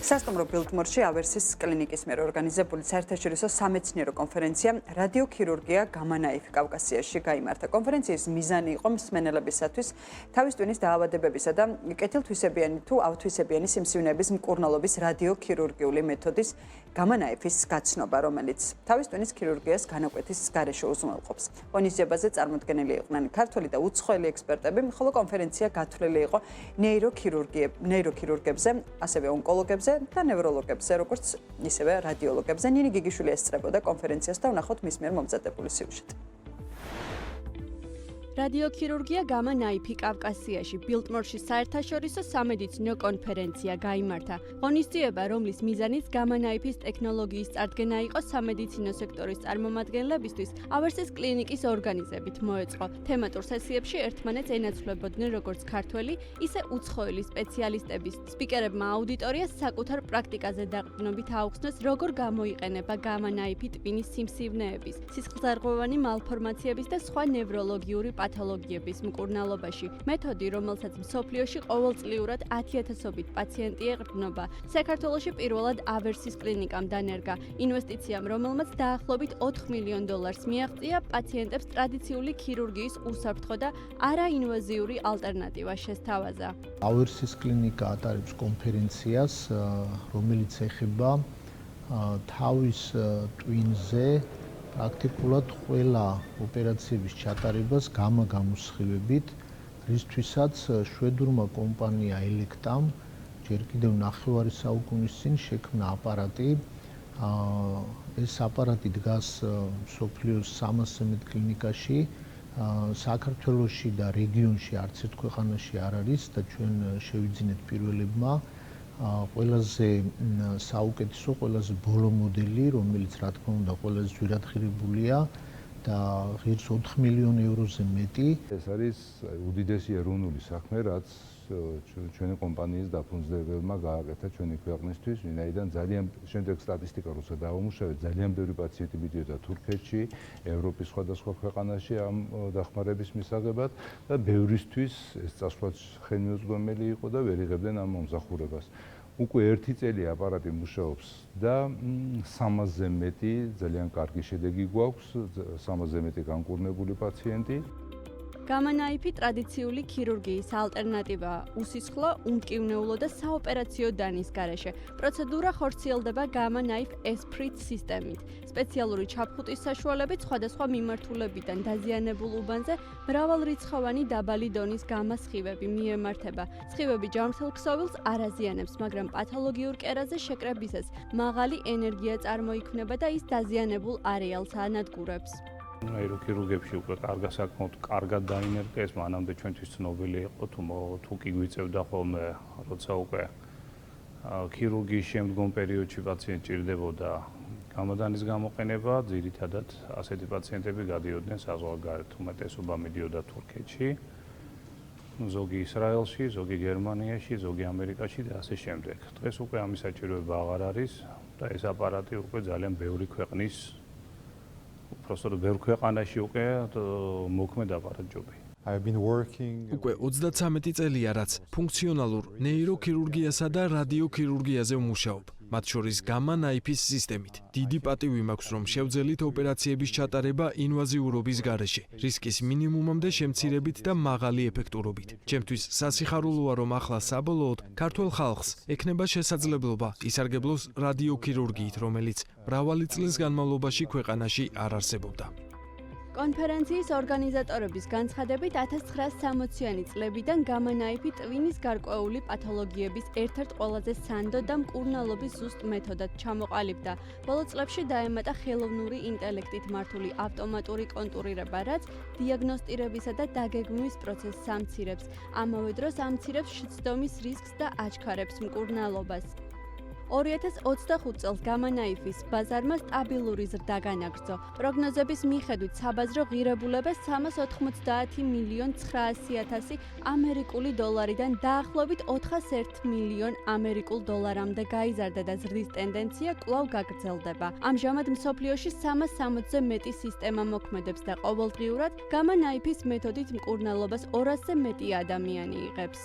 სასტუმრო ბილტმორში ავერსის კლინიკის მიერ ორგანიზებული საერთაშორისო სამეცნიერო კონფერენცია რადიოქირურგია გამანაიფ კავკასიაში გაიმართა. კონფერენციის მიზანი იყო მსმენელებისათვის თავის ტვინის დაავადებებისა და კეთილთვისებიანი თუ ავთვისებიანი სიმსივნეების მკურნალობის რადიოქირურგიული მეთოდის გამანაიფის გაცნობა, რომელიც თავის ტვინის ქირურგიას განაკვეთის გარეშე უზრუნველყოფს. ღონისძიებაზე წარმოდგენილი იყვნენ ქართველი და უცხოელი ექსპერტები, ხოლო კონფერენცია გათვლილი იყო ნეიროქირურგებზე, ასევე ონკოლოგებზე და ნევროლოგებზე, როგორც ისევე რადიოლოგებზე. ნინი გიგიშვილი ესწრებოდა კონფერენციას და ვნახოთ მის მიერ მომზადებული სიუჟეტი. რადიოქირურგია გამანაიფი კავკასიაში ბილტმორში საერთაშორისო სამედიცინო კონფერენცია გაიმართა. ღონისძიება, რომლის მიზანიც გამანაიფის ტექნოლოგიის წარდგენა იყო სამედიცინო სექტორის წარმომადგენლებისთვის, ავერსის კლინიკის ორგანიზებით მოეწყო. თემატურ სესიებში ერთმანეთს ენაცვლებოდნენ როგორც ქართველი, ისე უცხოელი სპეციალისტების. სპიკერებმა აუდიტორიას საკუთარ პრაქტიკაზე დაყრდნობით აუხსნეს, როგორ გამოიყენება გამანაიფი ტვინის სიმსივნეების, სისხლძარღვოვანი მალფორმაციების და სხვა ნევროლოგიური პათოლოგიების მკურნალობაში. მეთოდი, რომელსაც მსოფლიოში ყოველწლიურად 10,000-ობით პაციენტი ეყრდნობა, საქართველოში პირველად ავერსის კლინიკამ დანერგა. ინვესტიციამ, რომელმაც დაახლოებით $4 მილიონ მიაღწია, პაციენტებს ტრადიციული ქირურგიის უსაფრთხო და არაინვაზიური ალტერნატივა შესთავაზა. ავერსის კლინიკა ატარებს კონფერენციას, რომელიც ეხება თავის ტვინზე პრაქტიკულად ყველა ოპერაციების ჩატარებას გამოსხივებით, რისთვისაც შვედურმა კომპანია ელექტამ ჯერ კიდევ 9 საუკუნის წინ შექმნა აპარატი. ეს აპარატი დგას მსოფლიოს 300-ზე მეტ კლინიკაში. საქართველოში და რეგიონში არც ერთ ქვეყანაში არ არის და ჩვენ შევიძინეთ პირველებმა. ყველაზე საუკეთესო, ყველაზე ბოლო მოდელი, რომელიც რა თქმა უნდა ყველაზე ძვირადღირებულია და ღირს €4 მილიონ მეტი. ეს არის უდიდესი ეროვნული საქმე, რაც ჩვენი კომპანიის დაფუძნებელმა გააკეთა ჩვენი ქვეყნისთვის, ვინაიდან ძალიან შემდეგ სტატისტიკა როცა დავამუშავეთ, ძალიან ბევრი პაციენტი მიდიოდა თურქეთში, ევროპის სხვადასხვა ქვეყანაში ამ დახმარების მისაღებად და ბევრისთვის ეს წასვლაც ხელმიუწვდომელი იყო და ვერ იღებდნენ ამ მომსახურებას. უკვე 1 წელი აპარატი მუშაობს და 300-ზე მეტი ძალიან კარგი შედეგი გვაქვს, 300-ზე მეტი განკურნებული პაციენტი. გამანაიფი ტრადიციული ქირურგიის ალტერნატივაა, უსისხლო, უმტკივნეულო და საოპერაციო დანის გარეშე. პროცედურა ხორციელდება გამანაიფ ესპრით სისტემით. სპეციალური ჩაფხუტის საშუალებით სხვადასხვა მიმართულებიდან დაზიანებულ უბანზე მრავალრიცხოვანი დაბალი დონის გამასხივები მიემართება. სხივები ჯანმრთელ ქსოვილს არ აზიანებს, მაგრამ პათოლოგიურ კერაზე შეკრებისას მაღალი ენერგია წარმოიქმნება და ის დაზიანებულ არეალს ანადგურებს. ნეიროქირურგებში უკვე საკმაოდ კარგად დაინერგა ეს მანამდე ჩვენთვის ცნობილი იყო თუ კი გვიწევდა ხოლმე როცა უკვე ქირურგიის შემდგომ პერიოდში პაციენტი ჭირდებოდა გამოდანის გამოყენება, ძირითადად ასეთი პაციენტები გადიოდნენ საზღვარგარეთ, უმეტესობა მიდიოდა თურქეთში, ზოგი ისრაელში, ზოგი გერმანიაში, ზოგი ამერიკაში და ასე შემდეგ. დღეს უკვე ამის საჭიროება აღარ არის და ეს აპარატი უკვე ძალიან ბევრი ქვეყნის უბრალოდ ბევრ ქვეყანაში უკვე მოქმედ აპარატჯობი. უკვე 33 წელია, რაც ფუნქციონალურ ნეიროქირურგიასა და რადიოქირურგიაზე ვმუშაობ, მათ შორის გამანაიფის სისტემით. დიდი პატივი მაქვს, რომ შევძელით ოპერაციების ჩატარება ინვაზიურობის გარეშე, რისკის მინიმუმამდე შემცირებით და მაღალი ეფექტურობით. ჩემთვის სასიხარულოა, რომ ახლა საბოლოოდ ქართველ ხალხს ექნება შესაძლებლობა ისარგებლოს რადიოქირურგიით, რომელიც მრავალი წლის განმავლობაში ქვეყანაში არ არსებობდა. კონფერენციის ორგანიზატორების განცხადებით 1960-იანი წლებიდან გამანაიფი ტვინის გარკვეული პათოლოგიების ერთ-ერთ ყველაზე სანდო და მკურნალობის ზუსტ მეთოდად ჩამოყალიბდა. ბოლო წლებში დაემატა ხელოვნური ინტელექტით მართული ავტომატური კონტურირება, რაც დიაგნოსტირებისა და დაგეგმვის პროცესს ამცირებს. ამავე დროს ამცირებს შცდომის რისკს და აჩქარებს მკურნალობას. 2025 წელს გამანაიფის ბაზარმა სტაბილური ზრდა განაგრძო. პროგნოზების მიხედვით საბაზრო ღირებულება 390 მილიონ 900,000 ამერიკული დოლარიდან დაახლოებით 401 მილიონ ამერიკულ დოლარამდე გაიზარდა და ზრდის ტენდენცია კვლავ გაგრძელდება. ამჟამად მსოფლიოში 360-ზე მეტი სისტემა მოქმედებს და ყოველდღიურად გამანაიფის მეთოდით მკურნალობას 200-ზე მეტი ადამიანი იღებს.